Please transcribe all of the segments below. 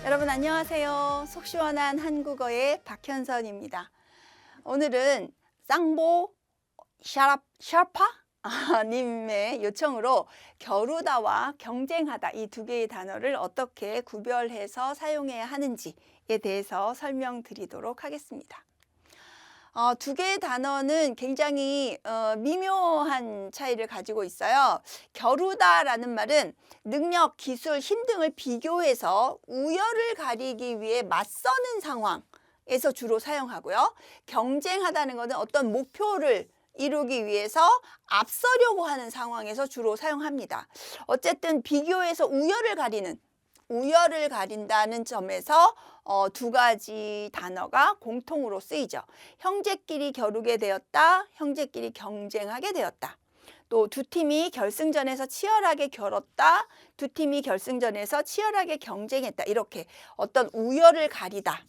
여러분 안녕하세요. 속 시원한 한국어의 박현선입니다. 오늘은 쌍보 샤파 님의 요청으로 겨루다와 경쟁하다 이 두 개의 단어를 어떻게 구별해서 사용해야 하는지에 대해서 설명드리도록 하겠습니다. 두 개의 단어는 굉장히 미묘한 차이를 가지고 있어요. 겨루다라는 말은 능력, 기술, 힘 등을 비교해서 우열을 가리기 위해 맞서는 상황에서 주로 사용하고요. 경쟁하다는 것은 어떤 목표를 이루기 위해서 앞서려고 하는 상황에서 주로 사용합니다. 어쨌든 비교해서 우열을 가린다는 점에서 두 가지 단어가 공통으로 쓰이죠. 형제끼리 겨루게 되었다, 형제끼리 경쟁하게 되었다. 또 두 팀이 결승전에서 치열하게 겨뤘다, 두 팀이 결승전에서 치열하게 경쟁했다. 이렇게 어떤 우열을 가리다.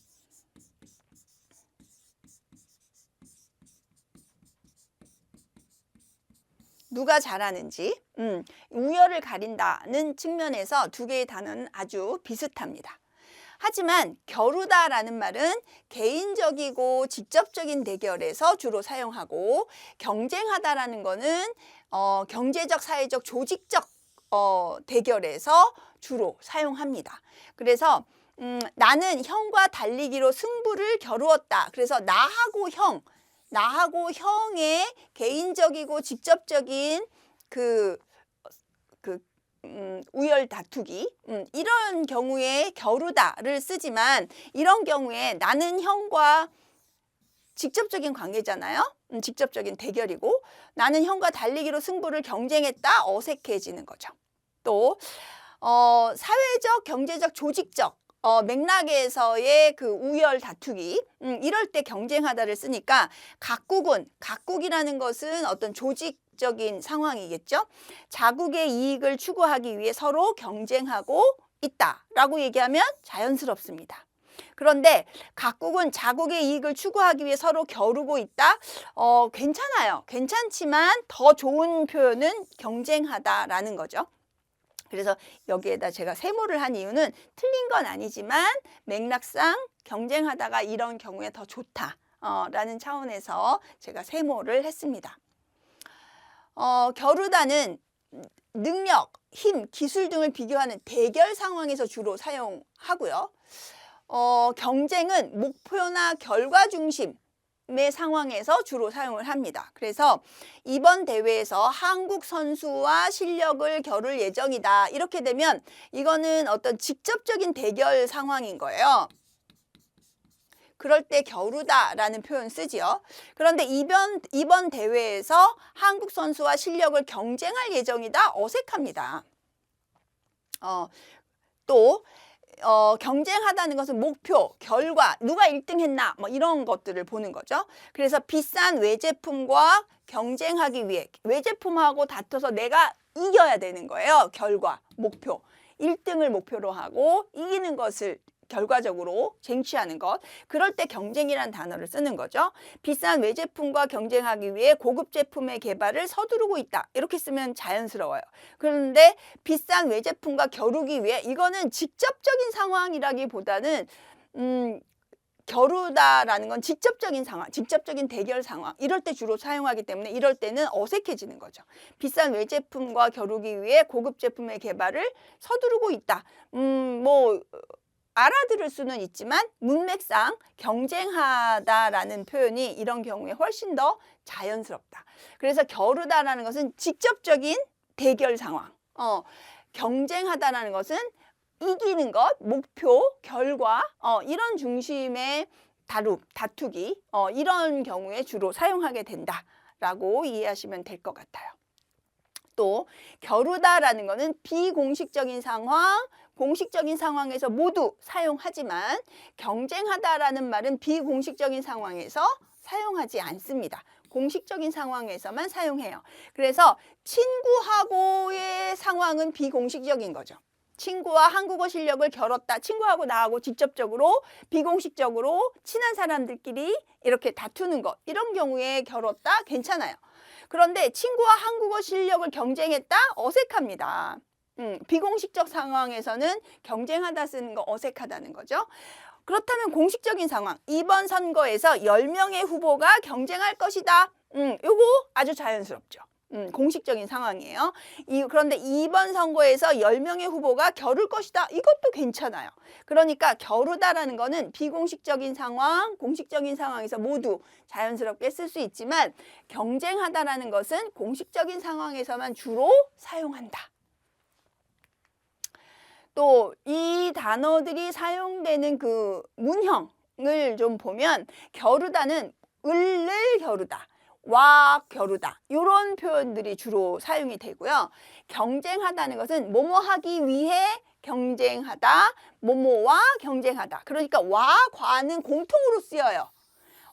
누가 잘하는지 우열을 가린다는 측면에서 두 개의 단어는 아주 비슷합니다. 하지만 겨루다라는 말은 개인적이고 직접적인 대결에서 주로 사용하고 경쟁하다라는 거는 경제적, 사회적, 조직적 대결에서 주로 사용합니다. 그래서 나는 형과 달리기로 승부를 겨루었다. 그래서 나하고 형의 개인적이고 직접적인 우열 다투기 이런 경우에 겨루다를 쓰지만 이런 경우에 나는 형과 직접적인 관계잖아요. 직접적인 대결이고 나는 형과 달리기로 승부를 경쟁했다. 어색해지는 거죠. 또 사회적, 경제적, 조직적 맥락에서의 그 우열 다투기 이럴 때 경쟁하다를 쓰니까 각국이라는 것은 어떤 조직적인 상황이겠죠. 자국의 이익을 추구하기 위해 서로 경쟁하고 있다라고 얘기하면 자연스럽습니다. 그런데 각국은 자국의 이익을 추구하기 위해 서로 겨루고 있다. 괜찮아요. 괜찮지만 더 좋은 표현은 경쟁하다라는 거죠. 그래서 여기에다 제가 세모를 한 이유는 틀린 건 아니지만 맥락상 경쟁하다가 이런 경우에 더 좋다라는 차원에서 제가 세모를 했습니다. 겨루다는 능력, 힘, 기술 등을 비교하는 대결 상황에서 주로 사용하고요. 경쟁은 목표나 결과 중심의 상황에서 주로 사용을 합니다. 그래서 이번 대회에서 한국 선수와 실력을 겨룰 예정이다. 이렇게 되면 이거는 어떤 직접적인 대결 상황인 거예요. 그럴 때 겨루다라는 표현 쓰지요. 그런데 이번 대회에서 한국 선수와 실력을 경쟁할 예정이다. 어색합니다. 또 경쟁하다는 것은 목표, 결과, 누가 1등 했나 뭐 이런 것들을 보는 거죠. 그래서 비싼 외제품과 경쟁하기 위해 외제품하고 다퉈서 내가 이겨야 되는 거예요. 결과, 목표. 1등을 목표로 하고 이기는 것을 결과적으로 쟁취하는 것. 그럴 때 경쟁이라는 단어를 쓰는 거죠. 비싼 외제품과 경쟁하기 위해 고급 제품의 개발을 서두르고 있다. 이렇게 쓰면 자연스러워요. 그런데 비싼 외제품과 겨루기 위해 이거는 직접적인 상황이라기보다는 겨루다라는 건 직접적인 상황, 직접적인 대결 상황 이럴 때 주로 사용하기 때문에 이럴 때는 어색해지는 거죠. 비싼 외제품과 겨루기 위해 고급 제품의 개발을 서두르고 있다. 알아들을 수는 있지만 문맥상 경쟁하다라는 표현이 이런 경우에 훨씬 더 자연스럽다. 그래서 겨루다라는 것은 직접적인 대결 상황, 경쟁하다라는 것은 이기는 것, 목표, 결과 이런 중심의 다투기 이런 경우에 주로 사용하게 된다라고 이해하시면 될 것 같아요. 또 겨루다라는 것은 비공식적인 상황, 공식적인 상황에서 모두 사용하지만 경쟁하다라는 말은 비공식적인 상황에서 사용하지 않습니다. 공식적인 상황에서만 사용해요. 그래서 친구하고의 상황은 비공식적인 거죠. 친구와 한국어 실력을 겨뤘다. 친구하고 나하고 직접적으로 비공식적으로 친한 사람들끼리 이렇게 다투는 것. 이런 경우에 겨뤘다. 괜찮아요. 그런데 친구와 한국어 실력을 경쟁했다? 어색합니다. 비공식적 상황에서는 경쟁하다 쓰는 거 어색하다는 거죠. 그렇다면 공식적인 상황, 이번 선거에서 10명의 후보가 경쟁할 것이다. 요거 아주 자연스럽죠. 공식적인 상황이에요. 그런데 이번 선거에서 10명의 후보가 겨룰 것이다. 이것도 괜찮아요. 그러니까 겨루다라는 거는 비공식적인 상황, 공식적인 상황에서 모두 자연스럽게 쓸 수 있지만 경쟁하다라는 것은 공식적인 상황에서만 주로 사용한다. 또 이 단어들이 사용되는 그 문형을 좀 보면 겨루다는 을을 겨루다, 와 겨루다 이런 표현들이 주로 사용이 되고요. 경쟁하다는 것은 뭐뭐 하기 위해 경쟁하다, 뭐뭐와 경쟁하다. 그러니까 와, 과는 공통으로 쓰여요.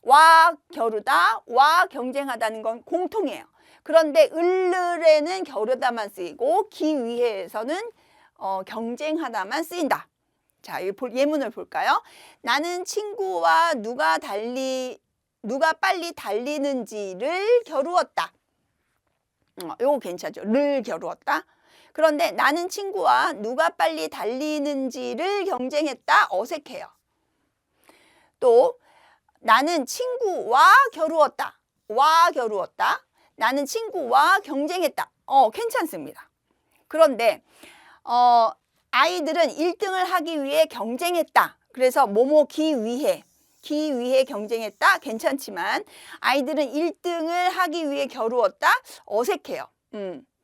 와 겨루다, 와 경쟁하다는 건 공통이에요. 그런데 을에는 겨루다만 쓰이고 기 위해에서는 경쟁하다만 쓰인다. 자, 이 예문을 볼까요? 나는 친구와 누가 빨리 달리는지를 겨루었다. 요거 괜찮죠? 를 겨루었다. 그런데 나는 친구와 누가 빨리 달리는지를 경쟁했다. 어색해요. 또 나는 친구와 겨루었다. 와 겨루었다. 나는 친구와 경쟁했다. 괜찮습니다. 그런데 아이들은 1등을 하기 위해 경쟁했다. 그래서 뭐뭐 기 위해 경쟁했다. 괜찮지만 아이들은 1등을 하기 위해 겨루었다. 어색해요.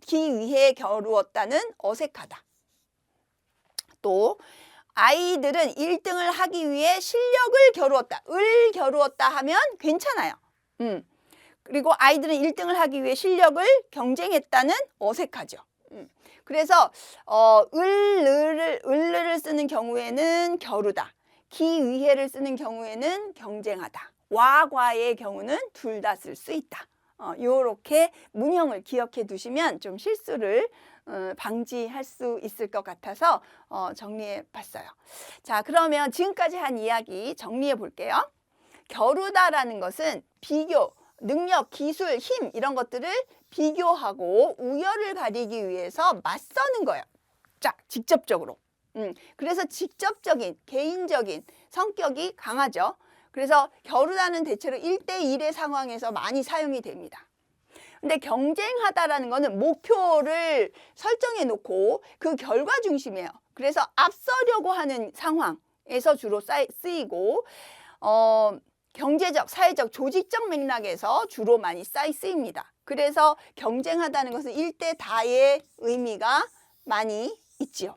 기 위해 겨루었다는 어색하다. 또 아이들은 1등을 하기 위해 실력을 겨루었다. 을 겨루었다 하면 괜찮아요. 그리고 아이들은 1등을 하기 위해 실력을 경쟁했다는 어색하죠. 그래서 을을 쓰는 경우에는 겨루다. 기 위해를 쓰는 경우에는 경쟁하다. 와, 과의 경우는 둘 다 쓸 수 있다. 요렇게 문형을 기억해 두시면 좀 실수를 방지할 수 있을 것 같아서 정리해 봤어요. 자, 그러면 지금까지 한 이야기 정리해 볼게요. 겨루다라는 것은 비교, 능력, 기술, 힘 이런 것들을 비교하고 우열을 가리기 위해서 맞서는 거예요. 자, 직접적으로. 그래서 직접적인, 개인적인 성격이 강하죠. 그래서 겨루다는 대체로 1대1의 상황에서 많이 사용이 됩니다. 근데 경쟁하다라는 거는 목표를 설정해 놓고 그 결과 중심이에요. 그래서 앞서려고 하는 상황에서 주로 쓰이고 경제적, 사회적, 조직적 맥락에서 주로 많이 쓰입니다. 그래서 경쟁하다는 것은 1대 다의 의미가 많이 있지요.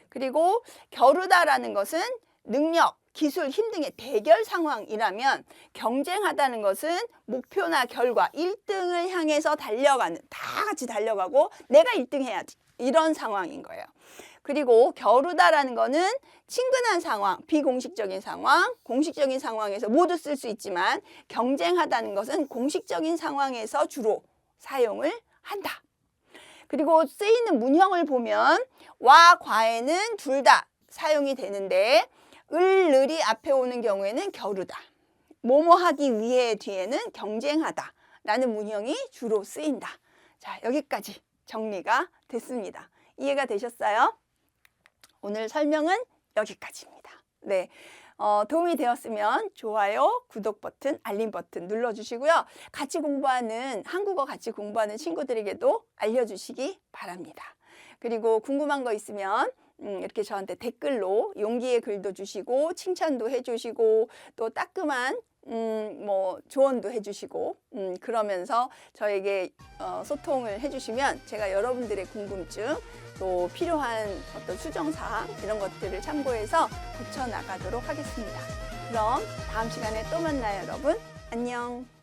그리고 겨루다라는 것은 능력, 기술, 힘 등의 대결 상황이라면 경쟁하다는 것은 목표나 결과, 1등을 향해서 달려가는, 다 같이 달려가고 내가 1등 해야지 이런 상황인 거예요. 그리고 겨루다라는 거는 친근한 상황, 비공식적인 상황, 공식적인 상황에서 모두 쓸 수 있지만 경쟁하다는 것은 공식적인 상황에서 주로 사용을 한다. 그리고 쓰이는 문형을 보면 와, 과에는 둘 다 사용이 되는데 을이 앞에 오는 경우에는 겨루다. 뭐뭐 하기 위해 뒤에는 경쟁하다 라는 문형이 주로 쓰인다. 자, 여기까지 정리가 됐습니다. 이해가 되셨어요? 오늘 설명은 여기까지입니다. 네, 도움이 되었으면 좋아요, 구독 버튼, 알림 버튼 눌러주시고요. 같이 공부하는, 한국어 같이 공부하는 친구들에게도 알려주시기 바랍니다. 그리고 궁금한 거 있으면 이렇게 저한테 댓글로 용기의 글도 주시고 칭찬도 해주시고 또 따끔한 조언도 해주시고 그러면서 저에게 소통을 해주시면 제가 여러분들의 궁금증 또 필요한 어떤 수정사항 이런 것들을 참고해서 고쳐나가도록 하겠습니다. 그럼 다음 시간에 또 만나요, 여러분. 안녕.